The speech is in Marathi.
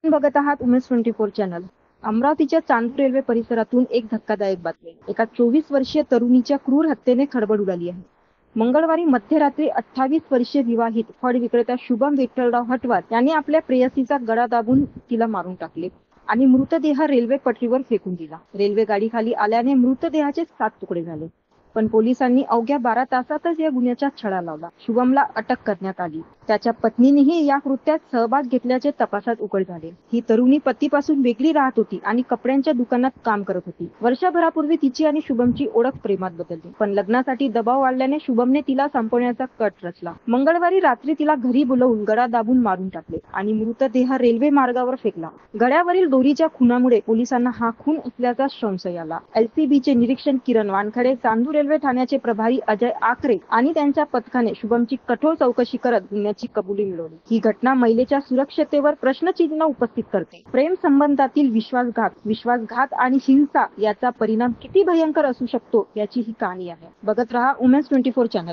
बघत आहात उमेश 24 चॅनल. अमरावतीच्या चांदूर रेल्वे परिसरातून एक धक्कादायक बातमी. एका 24 वर्षीय तरुणीच्या क्रूर हत्येने खळबळ उडाली आहे. मंगळवारी मध्यरात्री 28 वर्षीय विवाहित फळ विक्रेता शुभम विठ्ठलराव हटवार यांनी आपल्या प्रेयसीचा गळा दाबून तिला मारून टाकले आणि मृतदेह रेल्वे पटरीवर फेकून दिला. रेल्वे गाडी खाली आल्याने मृतदेहाचे 7 तुकडे झाले. पण पोलिसांनी अवघ्या 12 तासातच या गुन्ह्याचा छडा लावला. शुभमला अटक करण्यात आली. त्याच्या पत्नीनेही या कृत्यात सहभाग घेतल्याचे तपासात उघड झाले. ही तरुणी पतीपासून वेगळी राहत होती आणि कपड्यांच्या दुकानात काम करत होती. वर्षभरापूर्वी तिची आणि शुभमची ओळख प्रेमात बदलली. पण लग्नासाठी दबाव वाढल्याने शुभमने तिला संपवण्याचा कट रचला. मंगळवारी रात्री तिला घरी बोलवून गळा दाबून मारून टाकले आणि मृतदेह रेल्वे मार्गावर फेकला. गळ्यावरील दोरीच्या खुनामुळे पोलिसांना हा खून असल्याचा संशय आला. एलसीबीचे निरीक्षक किरण वानखडे, चांदूर रेल्वे ठाण्याचे प्रभारी अजय आकरे आणि त्यांच्या पथकाने शुभमची कठोर चौकशी करत गुन्ह्याची कबुली मिळवली. ही घटना महिलेच्या सुरक्षतेवर प्रश्नचिन्ह उपस्थित करते. प्रेम संबंधातील विश्वासघात आणि हिंसा याचा परिणाम किती भयंकर असू शकतो याची ही कहाणी आहे. बघत रहा उमेश 24 चॅनल.